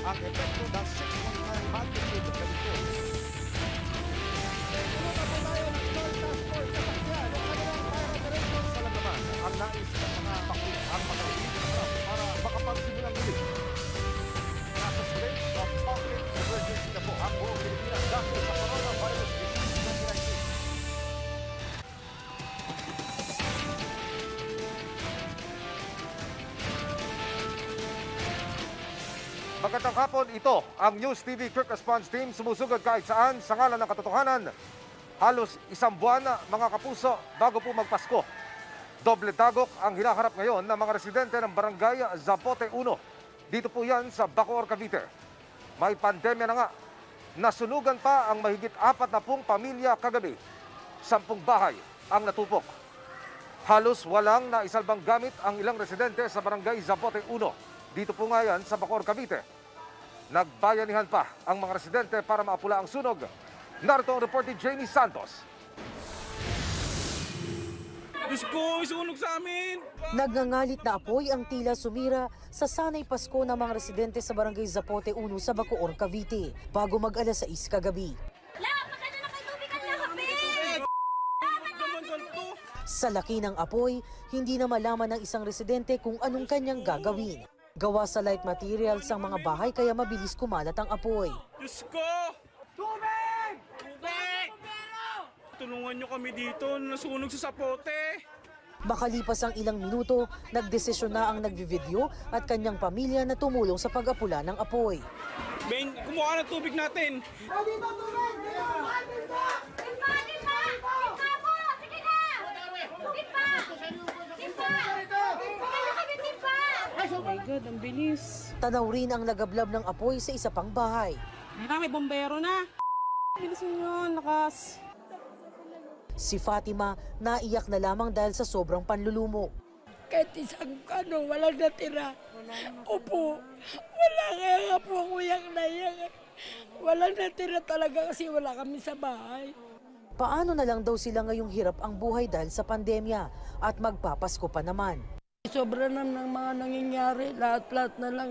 ang epekto ng 6.9 magnitude of ganito. Puno na po tayo ng Joint Task Force sa sakyan o kanilang fire operations sa lagaman. Ang nais ng mga pakulo ang makauwi para makapagsimulang ulit. Nasa state of public emergency na po ang buong Pilipinas dahil sa coronavirus disease 2019. Magandang hapon, ito ang News TV Quick Response Team sumusugod kahit saan sa ngalan ng katotohanan. Halos isang buwan mga kapuso bago po magpasko. Doble dagok ang hinaharap ngayon ng mga residente ng barangay Zapote Uno. Dito po yan sa Bacoor, Cavite. May pandemya na nga. Nasunugan pa ang mahigit 40 pamilya kagabi. 10 bahay ang natupok. Halos walang naisalbang gamit ang ilang residente sa barangay Zapote Uno. Dito po nga yan sa Bacoor, Cavite. Nagbayanihan pa ang mga residente para maapula ang sunog. Narito ang report ni Jamie Santos. Diyos ko, isunog sa amin! Nagngangalit na apoy ang tila sumira sa sanay Pasko ng mga residente sa barangay Zapote Uno sa Bacoor, Cavite bago mag-alas 6 kagabi. Sa laki ng apoy, hindi na malaman ng isang residente kung anong kanyang gagawin. Gawa sa light materials ang mga bahay kaya mabilis kumalat ang apoy. Diyos ko! Tubig! Tubig! Tulungan nyo kami dito, nasunog sa Zapote. Makalipas ang ilang minuto, nagdesisyon na ang nagvivideo at kanyang pamilya na tumulong sa pag-apula ng apoy. Ben, kumuha ng tubig natin. Oh my God, ang bilis. Tanaw rin ang lagablab ng apoy sa isa pang bahay. May bombero na. Bilis nyo, lakas. Si Fatima naiyak na lamang dahil sa sobrang panlulumo. Kahit isang walang natira. Opo, wala kaya nga po ako naiyak. Walang natira talaga kasi wala kami sa bahay. Paano na lang daw sila ngayong hirap ang buhay dahil sa pandemya at magpapasko pa naman. Sobra na ng mga nangyayari, lahat-lahat na lang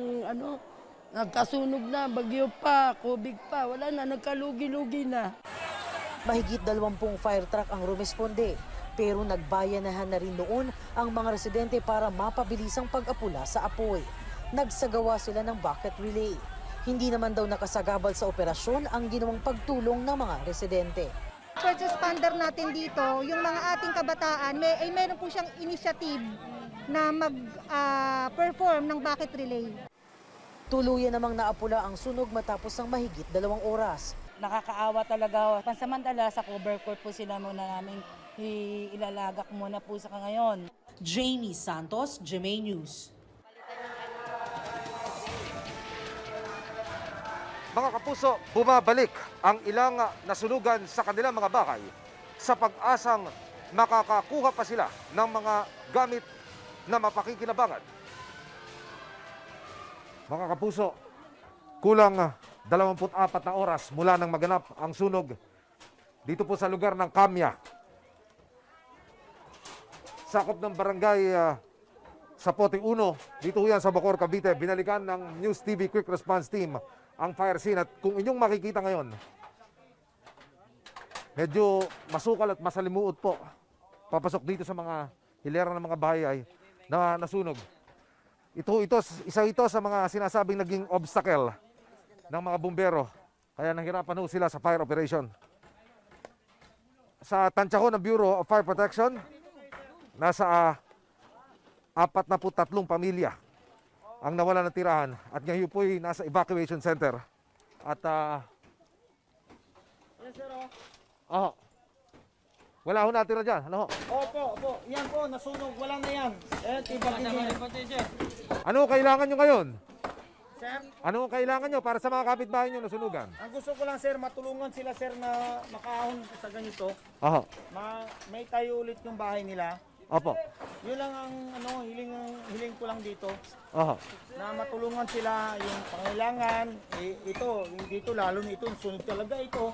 nagkasunog na, bagyo pa, kubig pa, wala na, nagkalugi-lugi na. Mahigit 20 fire truck ang rumesponde, pero nagbayanahan na rin noon ang mga residente para mapabilis ang pag-apula sa apoy. Nagsagawa sila ng bucket relay. Hindi naman daw nakasagabal sa operasyon ang ginawang pagtulong ng mga residente. First responder natin dito, yung mga ating kabataan, meron po siyang initiative na mag-perform ng bucket relay. Tuluyan namang naapula ang sunog matapos ng mahigit 2 oras. Nakakaawa talaga. Pansamantala sa cover court po sila muna namin ilalagak muna po sa ngayon. Jamie Santos, GMA News. Mga kapuso, bumabalik ang ilang nasunugan sa kanilang mga bahay sa pag-asang makakakuha pa sila ng mga gamit na mapakikinabangan. Mga kapuso, kulang 24 na oras mula nang maganap ang sunog dito po sa lugar ng Kamya. Sakop ng barangay Zapote Uno, dito yan sa Bacoor, Cavite. Binalikan ng News TV Quick Response Team ang fire scene at kung inyong makikita ngayon, medyo masukal at masalimuot po. Papasok dito sa mga hilera ng mga bahay na nasunog. Isa ito sa mga sinasabing naging obstacle ng mga bumbero. Kaya nahirapan ho sila sa fire operation. Sa tansya ho ng Bureau of Fire Protection, nasa 43 pamilya ang nawalan ng tirahan at ngayon po ay nasa evacuation center. At wala ho natira dyan. Ano ho? Opo. Yan po, nasunog. Wala na yan. Ano kailangan nyo ngayon? Sir, Ano kailangan nyo para sa mga kapitbahay nyo nasunugan? ang gusto ko lang, sir, matulungan sila, sir, na makaahon sa ganito. Oho. May tayo ulit yung bahay nila. Opo. Yun lang ang hiling ko lang dito. Oho. Na matulungan sila yung pangailangan. Ito, dito lalo nito, sunog talaga ito.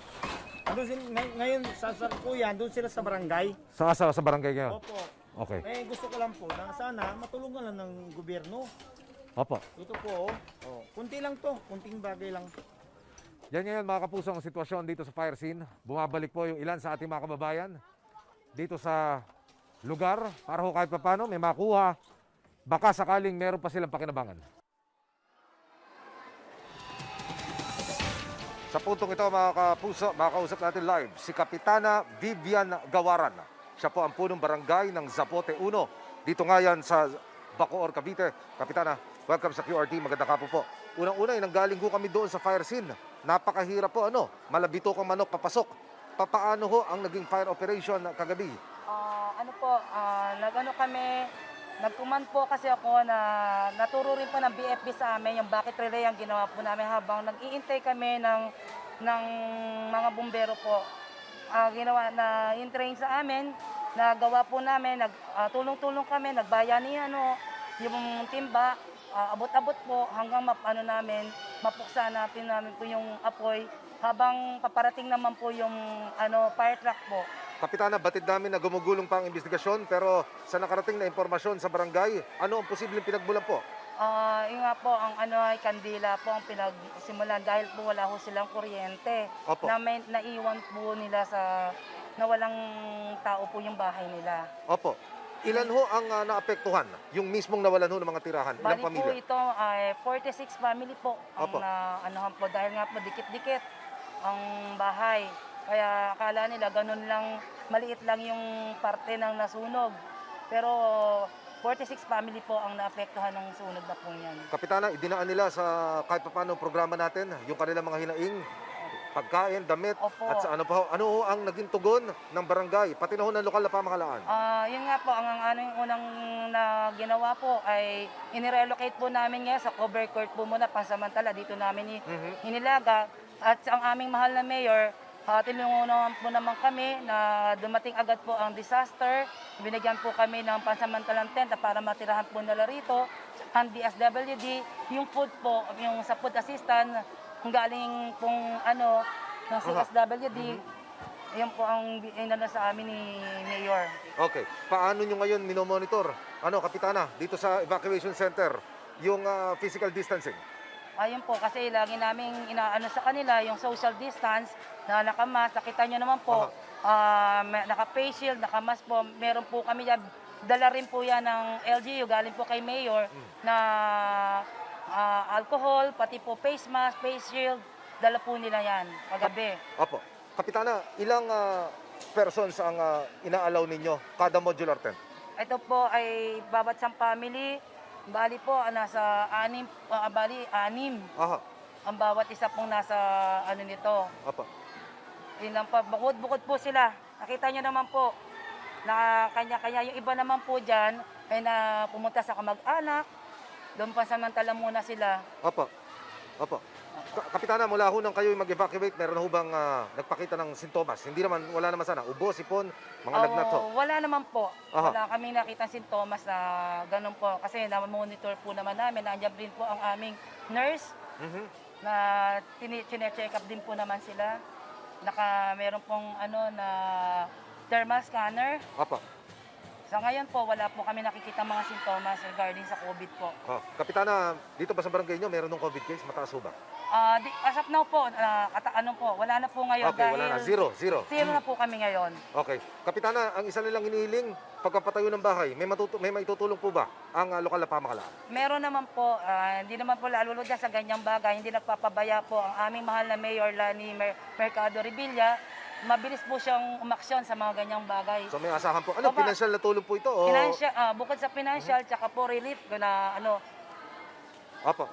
Ngayon, sa Sarkuyan, doon sila sa barangay. Sa barangay kayo? Opo. Okay. Gusto ko lang po na sana matulungan lang ng gobyerno. Opo. Ito po, kunti lang to, kunting bagay lang. Yan ngayon mga kapuso ang sitwasyon dito sa fire scene. Bumabalik po yung ilan sa ating mga kababayan dito sa lugar para ho kahit papano may makuha. Baka sakaling meron pa silang pakinabangan. Sa puntong ito mga kapuso, makakausap natin live si Kapitana Vivian Gawaran. Siya po ang punong barangay ng Zapote Uno. Dito nga yan sa Bacoor, Cavite. Kapitana, welcome sa QRT. Magandang hapon po. Unang-una, nanggaling ho kami doon sa fire scene. Napakahirap po, malabito kang manok papasok. Papaano ho ang naging fire operation kagabi? Nagkuman po kasi ako na naturo rin po ng BFB sa amin, yung bucket relay ang ginawa po namin habang nag-iintay kami ng mga bumbero po. Ginawa na in-train sa amin, nagawa po namin, tulong-tulong kami, nagbayani yung timba, abot-abot po hanggang mapuksa natin po yung apoy habang paparating naman po yung fire truck po. Kapitana, batid namin na gumugulong pa ang investigasyon pero sa nakarating na impormasyon sa barangay, ano ang posibleng pinagmulan po? Yung nga po, ang ay kandila po ang pinagsimulan dahil po wala ho silang kuryente. Opo. Naiwan po nila na walang tao po yung bahay nila. Opo. Ilan ho ang naapektuhan? Yung mismong nawalan ho ng mga tirahan? Ilang Bali pamilya? po ito ay 46 family po Opo. ang po dahil nga po dikit-dikit ang bahay. Kaya akala nila ganun lang, maliit lang yung parte ng nasunog. Pero 46 family po ang naapektuhan ng sunog na po yan. Kapitana, idinaan nila sa kahit paano programa natin, yung kanilang mga hinaing, pagkain, damit, Opo. at sa ano pa ho? Ano ho ang naging tugon ng barangay, pati na ho ng lokal na pamahalaan? Yun nga po, yung unang na ginawa po ay inirelocate po namin ngayon sa cover court po muna, pansamantala dito namin inilaga. At ang aming mahal na mayor, tinulungan po naman kami na dumating agad po ang disaster. Binigyan po kami ng pansamantalang tent para matirahan po nila rito. Ang DSWD, yung food po, yung sa food assistant, kung galing pong ng CSWD, yun po ang inano sa amin ni Mayor. Okay. Paano nyo ngayon minomonitor? Kapitana, dito sa evacuation center, yung physical distancing? Ayun po, kasi lagi namin inaano sa kanila yung social distance na nakamas. Nakita nyo naman po, naka-face shield, nakamas po. Meron po kami yan, dala rin po yan ng LGU, galing po kay Mayor na alcohol, pati po face mask, face shield, dala po nila yan paggabi. Opo. Kapitana, ilang persons ang inaalaw ninyo kada modular tent? Ito po ay babat sang family. Bali po, nasa anim. Aha. Ang bawat isa pong nasa nito. Opo. Yun lang po, bukod po sila. Nakita nyo naman po, na kanya-kanya. Yung iba naman po dyan, ay na pumunta sa kamag-anak. Doon pa samantala muna sila. Opo. Opo. Kapitana, mula ho nang kayo mag-evacuate, meron ho bang nagpakita ng sintomas? Hindi naman, wala naman sana. Ubo, sipon, mga lagnat ho? Wala naman po. Aha. Wala kaming nakita sintomas na ganun po. Kasi na-monitor po naman namin. Nandiyan din po ang aming nurse na chine-check up din po naman sila. Meron pong na thermal scanner. Opo. Sa ngayon po, wala po kami nakikita mga sintomas regarding sa COVID po. Kapitana, dito ba sa barangay nyo, meron ng COVID case? Mataas ho ba? As of now po, wala na po ngayon. Okay, wala na. Zero. Zero na po kami ngayon. Okay. Kapitana, ang isa nilang hinihiling, pagkapatayo ng bahay, may maitutulong po ba ang lokal na pamahalaan? Meron naman po, hindi naman po lalulod sa ganyang bagay. Hindi nagpapabaya po ang aming mahal na Mayor Lani Mercado Revilla. Mabilis po siyang umaksyon sa mga ganyang bagay. So may asahan po. Financial na tulong po ito? O? Bukod sa financial, tsaka po relief na Opo.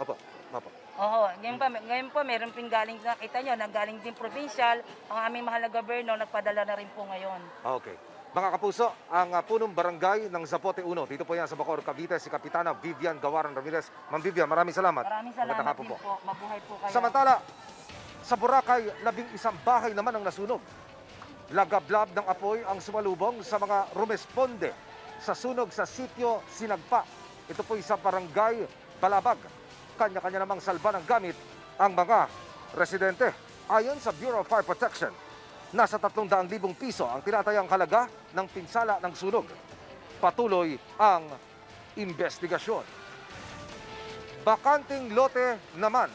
Oo, ngayon po meron ping galing, nakita nyo, nanggaling din provincial. Ang aming mahal na gobyerno, nagpadala na rin po ngayon. Okay. Mga kapuso, ang punong barangay ng Zapote Uno, dito po yan sa Bacoor, Cavite, si Kapitana Vivian Gawaran Ramirez. Ma'am Vivian, maraming salamat. Maraming salamat Magandang hapon din po. Mabuhay po kayo. Samantala, sa Boracay, 11 bahay naman ang nasunog. Lagablab ng apoy ang sumalubong sa mga rumesponde sa sunog sa sitio Sinagpa. Ito po sa barangay Balabag. Kanya-kanya namang salba ng gamit ang mga residente. Ayon sa Bureau of Fire Protection, nasa 300,000 piso ang tinatayang halaga ng pinsala ng sunog. Patuloy ang investigasyon. bakanting lote naman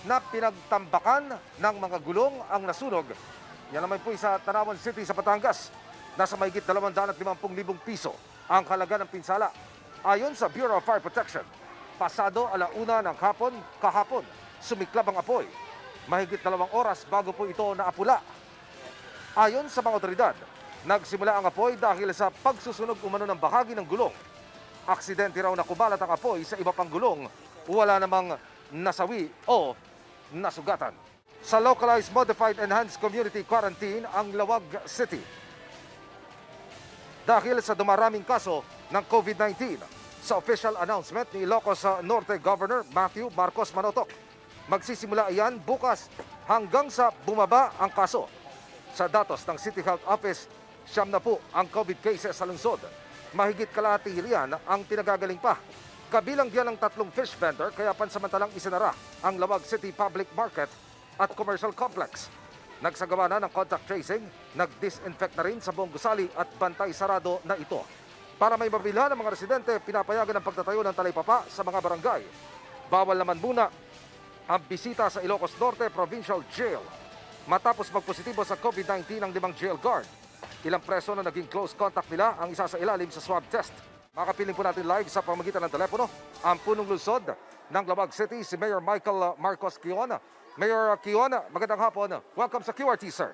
na pinagtambakan ng mga gulong ang nasunog. Yan naman po sa Tanawan City sa Batangas. Nasa mahigit 250,000 piso ang halaga ng pinsala. Ayon sa Bureau of Fire Protection, pasado 1:00 ng hapon kahapon, sumiklab ang apoy. Mahigit 2 oras bago po ito naapula. Ayon sa mga otoridad, nagsimula ang apoy dahil sa pagsusunog umano ng bahagi ng gulong. Aksidente raw na kumalat ang apoy sa iba pang gulong, wala namang nasawi o nasugatan. Sa localized modified enhanced community quarantine ang Laoag City. Dahil sa dumaraming kaso ng COVID-19, sa official announcement ni Ilocos Norte Governor Matthew Marcos Manotok, magsisimula iyan bukas hanggang sa bumaba ang kaso. Sa datos ng City Health Office, 9 ang COVID cases sa lungsod. Mahigit kalahati riyan ang pinagagaling pa. Kabilang diyan ang 3 fish vendor kaya pansamantalang isinara ang Laoag City Public Market at Commercial Complex. Nagsagawa na ng contact tracing, nag-disinfect na rin sa buong gusali at bantay sarado na ito. Para may mabilhan ng mga residente, pinapayagan ang pagtatayo ng talaypapa sa mga barangay. Bawal naman muna ang bisita sa Ilocos Norte Provincial Jail. Matapos magpositibo sa COVID-19 ang 5 jail guard. Ilang preso na naging close contact nila ang isasailalim sa swab test. Makapiling po natin live sa pamamagitan ng telepono ang punong lungsod ng Laoag City, si Mayor Michael Marcos Keon. Mayor Keon, magandang hapon. Welcome sa QRT, sir.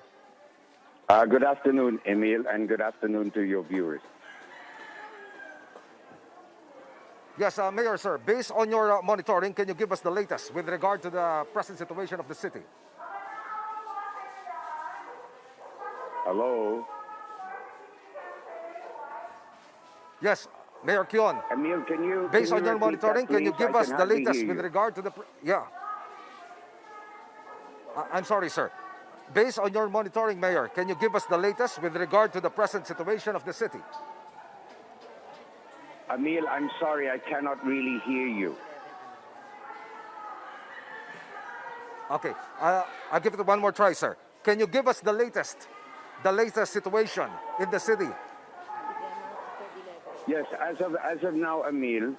Good afternoon, Emil, and good afternoon to your viewers. Yes, Mayor, sir, based on your monitoring, can you give us the latest with regard to the present situation of the city? Hello? Yes, Mayor Keon. Emil, Based on your repeat monitoring, that, can you please? give I us can the hardly latest hear with you. regard to the... Yeah. I'm sorry, sir. Based on your monitoring, Mayor, can you give us the latest with regard to the present situation of the city? Emil, I'm sorry, I cannot really hear you. Okay, I'll give it one more try, sir. Can you give us the latest situation in the city? Yes, as of now, Emil,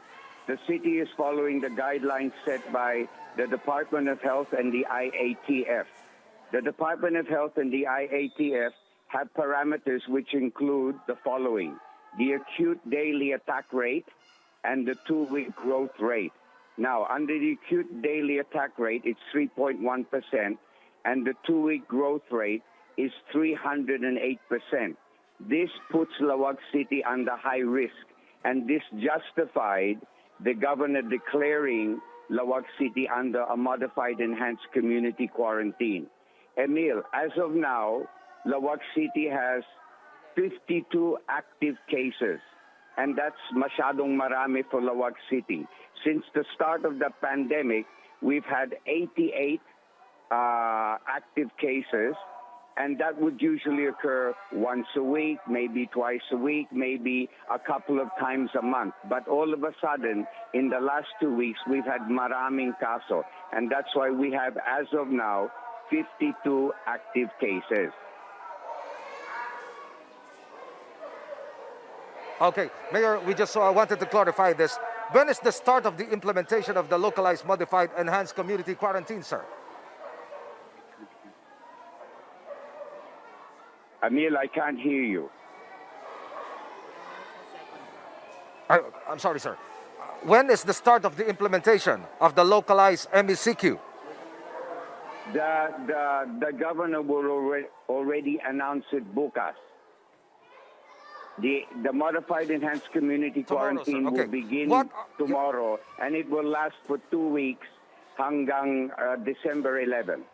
the city is following the guidelines set by the Department of Health and the IATF. The Department of Health and the IATF have parameters which include the following: the acute daily attack rate and the 2-week growth rate. Now, under the acute daily attack rate, it's 3.1%, and the 2-week growth rate is 308%. This puts Laoag City under high risk, and this justified the governor declaring Laoag City under a modified enhanced community quarantine. Emil, as of now, Laoag City has 52 active cases, and that's masyadong marami for Laoag City. Since the start of the pandemic, we've had 88 active cases, and that would usually occur once a week, maybe twice a week, maybe a couple of times a month. But all of a sudden, in the last 2 weeks, we've had maraming kaso. And that's why we have, as of now, 52 active cases. Okay, Mayor, we just wanted to clarify this. When is the start of the implementation of the localized modified enhanced community quarantine, sir? Emil, I can't hear you. I'm sorry, sir. When is the start of the implementation of the localized MECQ? The governor will already announce it bukas. The modified enhanced community Tomorrow, quarantine sir. Okay. will begin What- tomorrow, and it will last for 2 weeks hanggang December 11.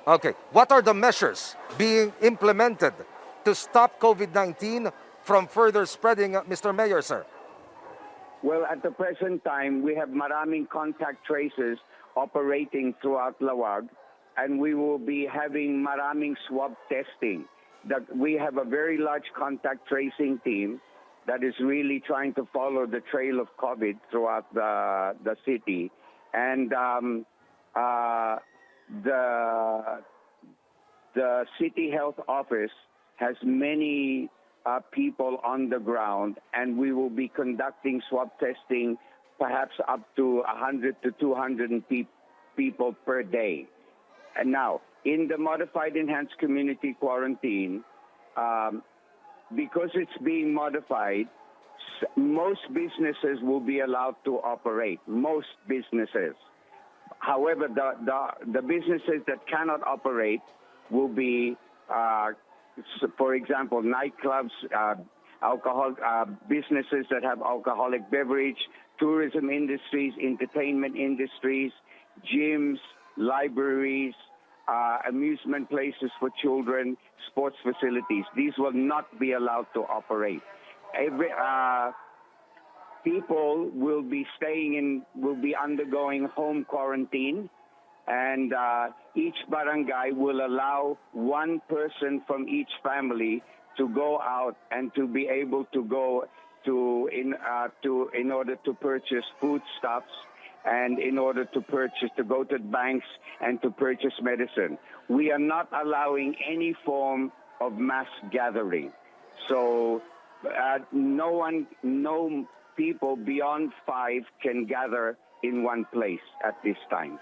Okay, what are the measures being implemented to stop COVID-19 from further spreading, Mr. Mayor, sir? Well, at the present time, we have maraming contact tracers operating throughout Laoag, and we will be having maraming swab testing. We have a very large contact tracing team that is really trying to follow the trail of COVID throughout the city. And the city health office has many people on the ground, and we will be conducting swab testing perhaps up to 100 to 200 people per day. And now, in the modified enhanced community quarantine, because it's being modified, most businesses will be allowed to operate, most businesses. However, the businesses that cannot operate will be, for example, nightclubs, businesses that have alcoholic beverage, tourism industries, entertainment industries, gyms, libraries, amusement places for children, sports facilities. These will not be allowed to operate. People will be will be undergoing home quarantine, and each barangay will allow one person from each family to go out and to be able to go in order to purchase foodstuffs and in order to go to banks and to purchase medicine. We are not allowing any form of mass gathering. So no people beyond 5 can gather in one place at this time.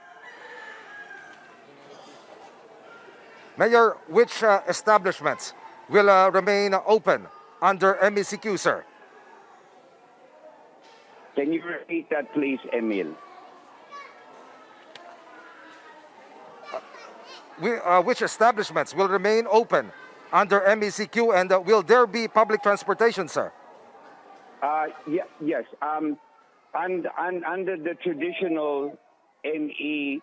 Mayor, which establishments will remain open under MECQ, sir? Can you repeat that, please, Emil? Which establishments will remain open under MECQ, and will there be public transportation, sir? Yes. Under the traditional MECQ,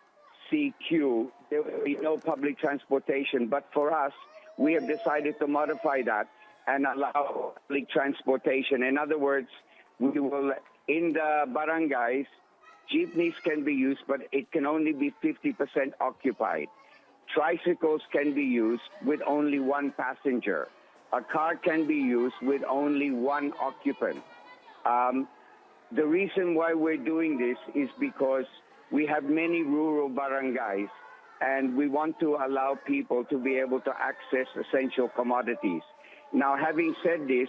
there will be no public transportation. But for us, we have decided to modify that and allow public transportation. In other words, we will, in the barangays, jeepneys can be used, but it can only be 50% occupied. Tricycles can be used with only one passenger. A car can be used with only one occupant. The reason why we're doing this is because we have many rural barangays, and we want to allow people to be able to access essential commodities. Now, having said this,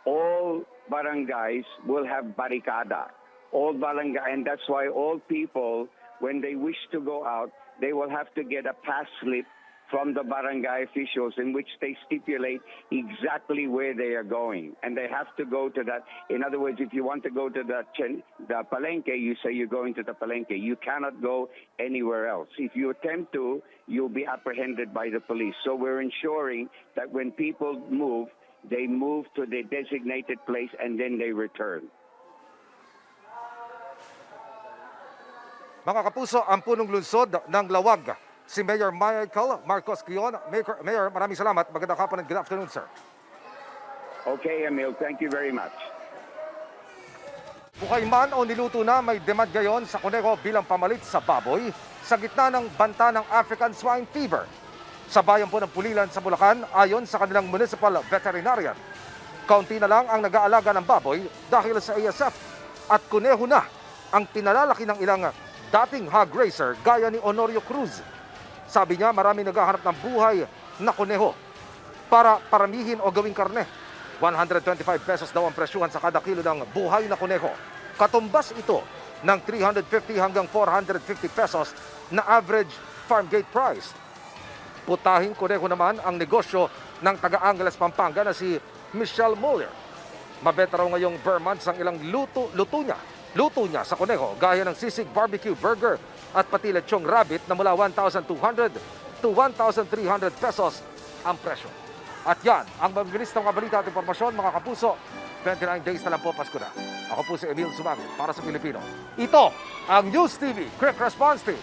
all barangays will have barricada. All barangay, and that's why all people, when they wish to go out, they will have to get a pass slip from the barangay officials in which they stipulate exactly where they are going. And they have to go to that. In other words, if you want to go to the palengke, you say you're going to the palengke. You cannot go anywhere else. If you attempt to, you'll be apprehended by the police. So we're ensuring that when people move, they move to the designated place and then they return. Mga kapuso, ang punong lungsod ng Laoag, si Mayor Michael Marcos Keon. Mayor, maraming salamat. Magandang hapon and good afternoon, sir. Okay, Emil. Thank you very much. Bukay man o niluto na, may demand ngayon sa Kuneho bilang pamalit sa baboy sa gitna ng banta ng African Swine Fever. Sa bayan po ng Pulilan sa Bulacan, ayon sa kanilang municipal veterinarian, kaunti na lang ang nag-aalaga ng baboy dahil sa ASF at Kuneho na ang pinalalaki ng ilang dating hog racer gaya ni Honorio Cruz. Sabi niya, marami naghahanap ng buhay na kuneho para paramihin o gawing karne. 125 pesos daw ang presyuhan sa kada kilo ng buhay na kuneho. Katumbas ito ng 350 hanggang 450 pesos na average farm gate price. Putahing kuneho naman ang negosyo ng taga-Angeles, Pampanga na si Michelle Muller. Mabenta raw ngayong per month ang ilang luto niya sa kuneho gaya ng sisig barbecue burger at pati lechong rabbit na mula 1,200 to 1,300 pesos ang presyo. At yan ang mabilis na mga balita at impormasyon, mga kapuso. 29 days na lang po Pasko na. Ako po si Emil Sumangil para sa Pilipino. Ito ang News TV Quick Response Team.